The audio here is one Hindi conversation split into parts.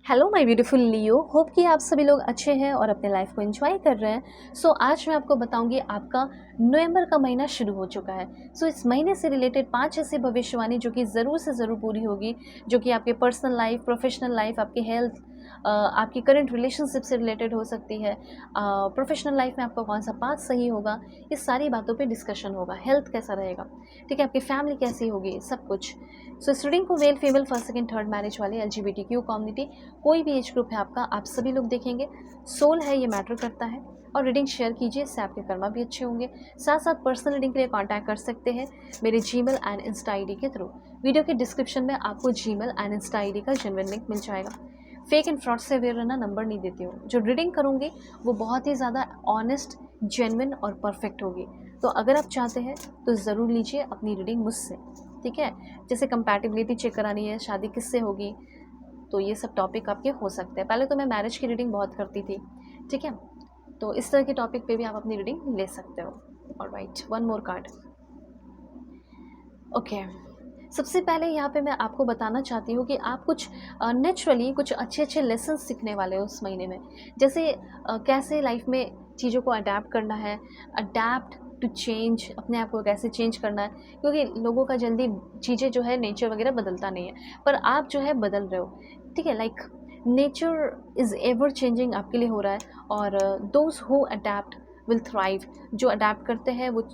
Hello my beautiful Leo, hope कि आप सभी लोग अच्छे हैं और अपने लाइफ को एंजॉय कर रहे हैं। आज मैं आपको बताऊंगी आपका नवंबर का महीना शुरू हो चुका है। इस महीने से रिलेटेड 5 ऐसी भविष्यवाणी जो कि ज़रूर से ज़रूर पूरी होगी, जो कि आपके पर्सनल लाइफ, प्रोफेशनल लाइफ, आपकी हेल्थ, आपकी करंट रिलेशनशिप से रिलेटेड हो सकती है। प्रोफेशनल लाइफ में आपका कौन सा पाथ सही होगा, इस सारी बातों पे डिस्कशन होगा। हेल्थ कैसा रहेगा, ठीक है, आपकी फैमिली कैसी होगी, सब कुछ। इस रीडिंग को male female first second third marriage वाले, LGBTQ कम्युनिटी, कोई भी एज ग्रुप है आपका, आप सभी लोग देखेंगे। सोल है, ये मैटर करता है। और रीडिंग शेयर कीजिए, इससे आपके कर्मा भी अच्छे होंगे। साथ साथ पर्सनल रीडिंग के लिए कांटेक्ट कर सकते हैं मेरे जीमेल एंड इंस्टा आईडी के थ्रू। वीडियो के डिस्क्रिप्शन में आपको जीमेल एंड इंस्टा आईडी का जेन्युइन लिंक मिल जाएगा। फेक एंड फ्रॉड से अवेयर रहना, नंबर नहीं देती हूँ। जो रीडिंग करूँगी वो बहुत ही ज़्यादा ऑनेस्ट, जेन्युइन और परफेक्ट होगी। तो अगर आप चाहते हैं तो ज़रूर लीजिए अपनी रीडिंग मुझसे, ठीक है। जैसे कंपैटिबिलिटी चेक करानी है, शादी किससे होगी, तो ये सब टॉपिक आपके हो सकते हैं। पहले तो मैं मैरिज की रीडिंग बहुत करती थी, ठीक है, तो इस तरह के टॉपिक पे भी आप अपनी रीडिंग ले सकते हो। Alright, one more card. Okay, सबसे पहले यहाँ पे मैं आपको बताना चाहती हूँ कि आप कुछ नेचुरली कुछ अच्छे अच्छे लेसन सीखने वाले हो उस महीने में। जैसे कैसे लाइफ में चीज़ों को अडेप्ट करना है, अडेप्ट टू चेंज, अपने आप को कैसे चेंज करना है, क्योंकि लोगों का जल्दी चीज़ें जो है, नेचर वगैरह बदलता नहीं है, पर आप जो है बदल रहे हो, ठीक है। Like nature is ever changing आपके लिए हो रहा है। और those who adapt will thrive, जो अडेप्ट करते हैं वो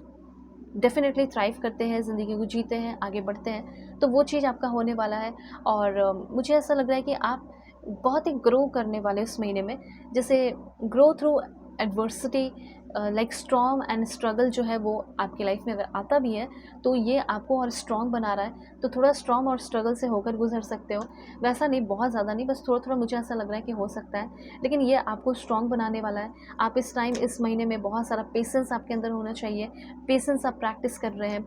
डेफिनेटली थ्राइव करते हैं, ज़िंदगी को जीते हैं, आगे बढ़ते हैं। तो वो चीज़ आपका होने वाला है। और मुझे ऐसा लग रहा है कि आप बहुत ही ग्रो करने वाले उस महीने में। जैसे grow through adversity, like strong and struggle जो है वो आपकी लाइफ में अगर आता भी है तो ये आपको और स्ट्रॉन्ग बना रहा है। तो थोड़ा स्ट्रॉन्ग और स्ट्रगल से होकर गुजर सकते हो। वैसा नहीं, बहुत ज़्यादा नहीं, बस थोड़ा थोड़ा मुझे ऐसा लग रहा है कि हो सकता है, लेकिन ये आपको स्ट्रॉन्ग बनाने वाला है। आप इस टाइम, इस महीने में बहुत सारा पेशेंस आपके अंदर होना चाहिए। पेशेंस आप प्रैक्टिस कर रहे हैं।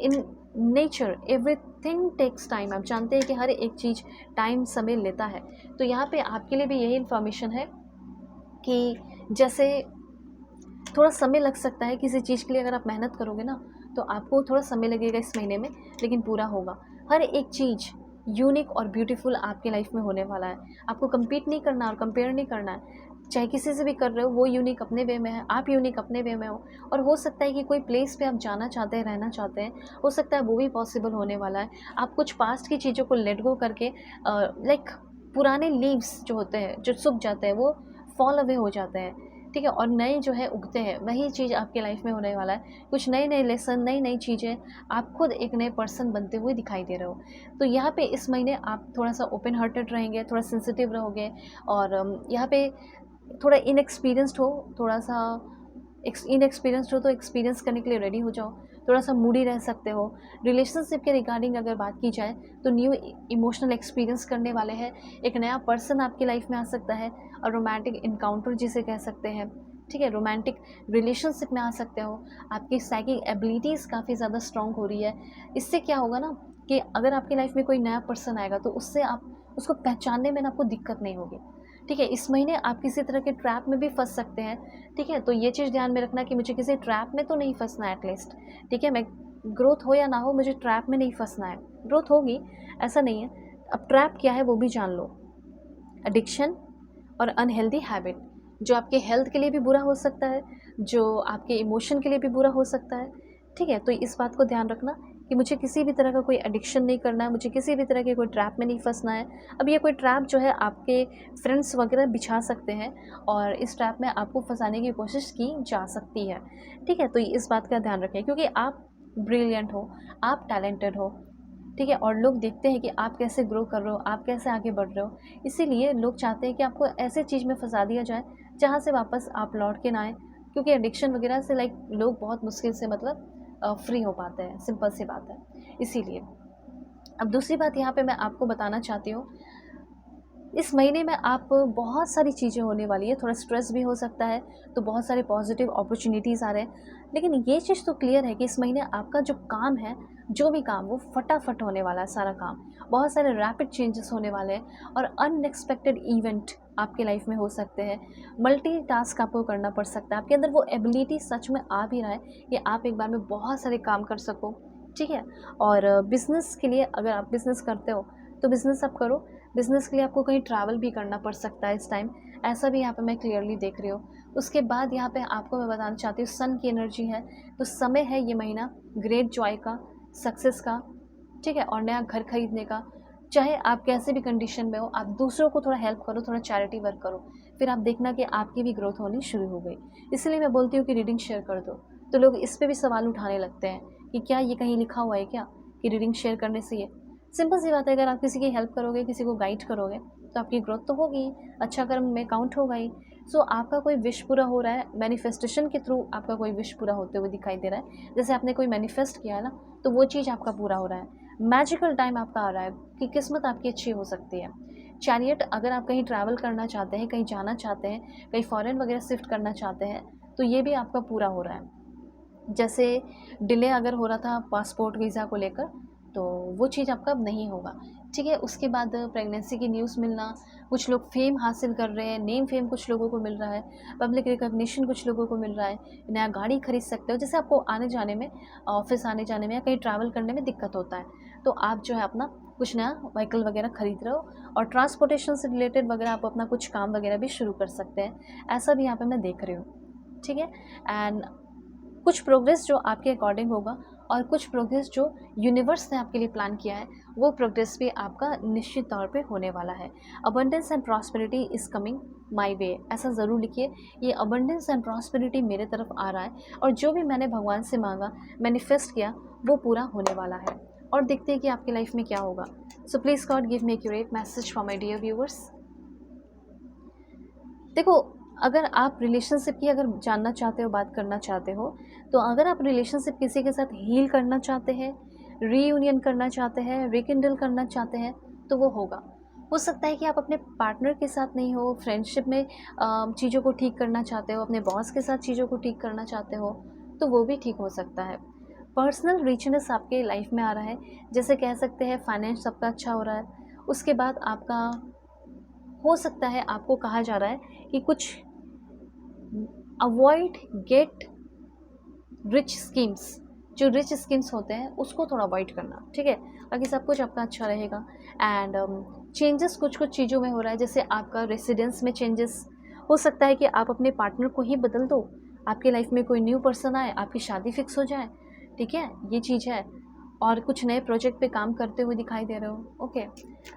In nature everything takes time, आप जानते हैं कि हर एक चीज़ टाइम, समय लेता है। तो यहाँ पे आपके लिए भी यही इन्फॉर्मेशन है कि जैसे थोड़ा समय लग सकता है किसी चीज़ के लिए। अगर आप मेहनत करोगे ना तो आपको थोड़ा समय लगेगा इस महीने में, लेकिन पूरा होगा। हर एक चीज़ यूनिक और ब्यूटीफुल आपके लाइफ में होने वाला है। आपको compete नहीं करना और कंपेयर नहीं करना है। चाहे किसी से भी कर रहे हो, वो यूनिक अपने वे में है, आप यूनिक अपने वे में हो। और हो सकता है कि कोई प्लेस पे आप जाना चाहते हैं, रहना चाहते हैं, हो सकता है वो भी पॉसिबल होने वाला है। आप कुछ पास्ट की चीज़ों को लेट गो करके, लाइक पुराने लीव्स जो होते हैं, जो सूख जाते हैं, वो फॉल अवे हो जाते हैं, ठीक है, और नए जो है उगते हैं। वही चीज़ आपके लाइफ में होने वाला है। कुछ नए नए लेसन, नई नई चीज़ें, आप खुद एक नए पर्सन बनते हुए दिखाई दे रहे हो। तो यहाँ पे इस महीने आप थोड़ा सा ओपन हार्टेड रहेंगे, थोड़ा सेंसिटिव रहोगे। और यहाँ पे थोड़ा इनएक्सपीरियंस्ड हो, थोड़ा सा इनएक्सपीरियंस्ड हो तो एक्सपीरियंस करने के लिए रेडी हो जाओ। थोड़ा सा मूडी रह सकते हो। रिलेशनशिप के रिगार्डिंग अगर बात की जाए तो न्यू इमोशनल एक्सपीरियंस करने वाले हैं। एक नया पर्सन आपकी लाइफ में आ सकता है, और रोमांटिक इनकाउंटर जिसे कह सकते हैं, ठीक है, रोमांटिक रिलेशनशिप में आ सकते हो। आपकी साइकिक एबिलिटीज़ काफ़ी ज़्यादा स्ट्रॉन्ग हो रही है। इससे क्या होगा ना कि अगर आपकी लाइफ में कोई नया पर्सन आएगा तो उससे आप उसको पहचानने में ना आपको दिक्कत नहीं होगी, ठीक है। इस महीने आप किसी तरह के ट्रैप में भी फंस सकते हैं, ठीक है। तो ये चीज़ ध्यान में रखना कि मुझे किसी ट्रैप में तो नहीं फंसना है एटलीस्ट, ठीक है। मैं ग्रोथ हो या ना हो, मुझे ट्रैप में नहीं फंसना है। ग्रोथ होगी, ऐसा नहीं है। अब ट्रैप क्या है वो भी जान लो। एडिक्शन और अनहेल्दी हैबिट, जो आपके हेल्थ के लिए भी बुरा हो सकता है, जो आपके इमोशन के लिए भी बुरा हो सकता है, ठीक है। तो इस बात को ध्यान रखना कि मुझे किसी भी तरह का कोई एडिक्शन नहीं करना है, मुझे किसी भी तरह के कोई ट्रैप में नहीं फंसना है। अब ये कोई ट्रैप जो है आपके फ्रेंड्स वगैरह बिछा सकते हैं, और इस ट्रैप में आपको फंसाने की कोशिश की जा सकती है, ठीक है। तो इस बात का ध्यान रखें, क्योंकि आप ब्रिलियंट हो, आप टैलेंटेड हो, ठीक है, और लोग देखते हैं कि आप कैसे ग्रो कर रहे हो, आप कैसे आगे बढ़ रहे हो। इसीलिए लोग चाहते हैं कि आपको ऐसे चीज़ में फंसा दिया जाए जहाँ से वापस आप लौट के ना आए, क्योंकि एडिक्शन वगैरह से लाइक लोग बहुत मुश्किल से मतलब फ्री हो पाते हैं, सिंपल सी बात है। इसीलिए अब दूसरी बात यहाँ पे मैं आपको बताना चाहती हूँ, इस महीने में आप बहुत सारी चीज़ें होने वाली है। थोड़ा स्ट्रेस भी हो सकता है, तो बहुत सारे पॉजिटिव अपॉर्चुनिटीज़ आ रहे हैं। लेकिन ये चीज़ तो क्लियर है कि इस महीने आपका जो काम है, जो भी काम, वो फटाफट होने वाला है सारा काम। बहुत सारे रैपिड चेंजेस होने वाले हैं, और अनएक्सपेक्टेड इवेंट आपके लाइफ में हो सकते हैं। मल्टीटास्क आपको करना पड़ सकता है। आपके अंदर वो एबिलिटी सच में आ भी रहा है कि आप एक बार में बहुत सारे काम कर सको, ठीक है। और बिज़नेस के लिए, अगर आप बिज़नेस करते हो तो बिज़नेस आप करो। बिज़नेस के लिए आपको कहीं ट्रैवल भी करना पड़ सकता है इस टाइम, ऐसा भी यहाँ पे मैं क्लियरली देख रही हूँ। उसके बाद यहाँ पे आपको मैं बताना चाहती हूँ सन की एनर्जी है, तो समय है ये महीना ग्रेट जॉय का, सक्सेस का, ठीक है, और नया घर खरीदने का। चाहे आप कैसे भी कंडीशन में हो, आप दूसरों को थोड़ा हेल्प करो, थोड़ा चैरिटी वर्क करो, फिर आप देखना कि आपकी भी ग्रोथ होनी शुरू हो गई। इसलिए मैं बोलती हूँ कि रीडिंग शेयर कर दो। तो लोग इस पे भी सवाल उठाने लगते हैं कि क्या ये कहीं लिखा हुआ है क्या कि रीडिंग शेयर करने से ये। सिंपल सी बात है, अगर आप किसी की हेल्प करोगे, किसी को गाइड करोगे, तो आपकी ग्रोथ तो होगी, अच्छा कर्म में काउंट होगा ही। सो आपका कोई विश पूरा हो रहा है, मैनिफेस्टेशन के थ्रू आपका कोई विश पूरा होते हुए दिखाई दे रहा है। जैसे आपने कोई मैनिफेस्ट किया है ना, तो वो चीज़ आपका पूरा हो रहा है। मैजिकल टाइम आपका आ रहा है कि किस्मत आपकी अच्छी हो सकती है। चैरियट, अगर आप कहीं ट्रैवल करना चाहते हैं, कहीं जाना चाहते हैं, कहीं फॉरेन वगैरह शिफ्ट करना चाहते हैं, तो ये भी आपका पूरा हो रहा है। जैसे डिले अगर हो रहा था पासपोर्ट वीज़ा को लेकर, तो वो चीज़ आपका अब नहीं होगा, ठीक है। उसके बाद प्रेगनेंसी की न्यूज़ मिलना, कुछ लोग फेम हासिल कर रहे हैं, नेम फेम कुछ लोगों को मिल रहा है, पब्लिक रिकॉग्निशन कुछ लोगों को मिल रहा है, नया गाड़ी खरीद सकते हो। जैसे आपको आने जाने में, ऑफिस आने जाने में या कहीं ट्रैवल करने में दिक्कत होता है, तो आप जो है अपना कुछ नया व्हीकल वगैरह खरीद रहे हो, और ट्रांसपोर्टेशन से रिलेटेड वगैरह आप अपना कुछ काम वगैरह भी शुरू कर सकते हैं। ऐसा भी यहाँ पे मैं देख रही हूँ, ठीक है। एंड कुछ प्रोग्रेस जो आपके अकॉर्डिंग होगा, और कुछ प्रोग्रेस जो यूनिवर्स ने आपके लिए प्लान किया है, वो प्रोग्रेस भी आपका निश्चित तौर पे होने वाला है। Abundance and prosperity is coming my way, ऐसा ज़रूर लिखिए। ये अबंडेंस एंड प्रॉस्पेरिटी मेरे तरफ आ रहा है, और जो भी मैंने भगवान से मांगा, मैनिफेस्ट किया, वो पूरा होने वाला है। और देखते हैं कि आपकी लाइफ में क्या होगा। So please God give me accurate message for my dear viewers. देखो, अगर आप रिलेशनशिप की अगर जानना चाहते हो, बात करना चाहते हो, तो अगर आप रिलेशनशिप किसी के साथ हील करना चाहते हैं, रीयूनियन करना चाहते हैं, रिकिंडल करना चाहते हैं, तो वो होगा। हो सकता है कि आप अपने पार्टनर के साथ नहीं हो, फ्रेंडशिप में चीज़ों को ठीक करना चाहते हो, अपने बॉस के साथ चीज़ों को ठीक करना चाहते हो, तो वो भी ठीक हो सकता है। पर्सनल रिचनेस आपके लाइफ में आ रहा है, जैसे कह सकते हैं फाइनेंस सबका अच्छा हो रहा है। उसके बाद आपका हो सकता है, आपको कहा जा रहा है कि कुछ अवॉइड गेट रिच स्कीम्स, जो रिच स्कीम्स होते हैं उसको थोड़ा अवॉइड करना, ठीक है। बाकी सब कुछ आपका अच्छा रहेगा। एंड चेंजेस कुछ कुछ चीज़ों में हो रहा है, जैसे आपका रेसिडेंस में चेंजेस हो सकता है कि आप अपने पार्टनर को ही बदल दो, आपके लाइफ में कोई न्यू पर्सन आए, आपकी शादी फिक्स हो जाए, ठीक है, ये चीज़ है। और कुछ नए प्रोजेक्ट पे काम करते हुए दिखाई दे रहे हो, ओके।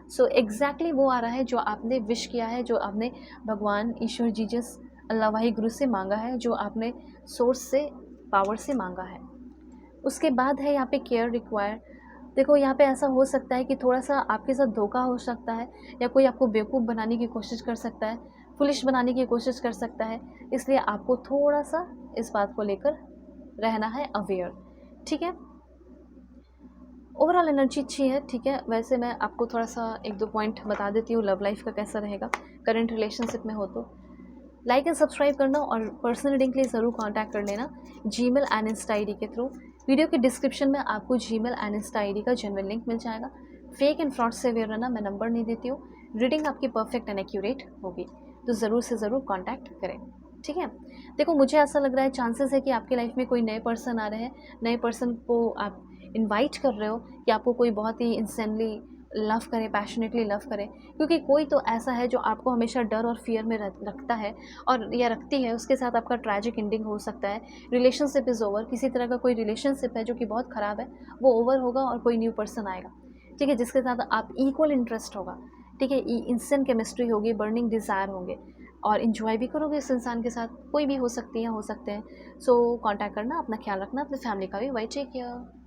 सो एग्जैक्टली वो आ रहा है जो आपने विश किया है, जो आपने भगवान, ईश्वर, जीसस, अल्लाह वाही गुरु से मांगा है, जो आपने सोर्स से, पावर से मांगा है। उसके बाद है यहाँ पे केयर रिक्वायर। देखो, यहाँ पे ऐसा हो सकता है कि थोड़ा सा आपके साथ धोखा हो सकता है, या कोई आपको बेवकूफ़ बनाने की कोशिश कर सकता है, फुलिश बनाने की कोशिश कर सकता है। इसलिए आपको थोड़ा सा इस बात को लेकर रहना है अवेयर, ठीक है। ओवरऑल एनर्जी अच्छी है, ठीक है। वैसे मैं आपको थोड़ा सा एक दो पॉइंट बता देती हूँ लव लाइफ का कैसा रहेगा, करंट रिलेशनशिप में हो तो। लाइक एंड सब्सक्राइब करना, और पर्सनल रीडिंग के लिए ज़रूर कांटेक्ट कर लेना जीमेल एंड इंस्टा आईडी के थ्रू। वीडियो के डिस्क्रिप्शन में आपको जीमेल एंड इंस्टा आईडी का जेन्युइन लिंक मिल जाएगा। फेक एंड फ्रॉड से अवेयर रहना, मैं नंबर नहीं देती हूँ। रीडिंग आपकी परफेक्ट एंड एक्यूरेट होगी, तो ज़रूर से ज़रूर कॉन्टैक्ट करें, ठीक है। देखो, मुझे ऐसा लग रहा है चांसेस है कि आपकी लाइफ में कोई नए पर्सन आ रहे हैं, नए पर्सन को आप इनवाइट कर रहे हो कि आपको कोई बहुत ही इंसेंटली लव करे, पैशनेटली लव करे, क्योंकि कोई तो ऐसा है जो आपको हमेशा डर और फियर में रखता है, और या रखती है, उसके साथ आपका ट्रैजिक एंडिंग हो सकता है। रिलेशनशिप इज़ ओवर, किसी तरह का कोई रिलेशनशिप है जो कि बहुत ख़राब है, वो ओवर होगा, और कोई न्यू पर्सन आएगा, ठीक है, जिसके साथ आप इक्वल इंटरेस्ट होगा, ठीक है, इंस्टेंट केमिस्ट्री होगी, बर्निंग डिज़ायर होंगे, और इन्जॉय भी करोगे इस इंसान के साथ। कोई भी हो सकती है, हो सकते हैं। सो कॉन्टैक्ट करना, अपना ख्याल रखना, अपनी फैमिली का भी। Why take care.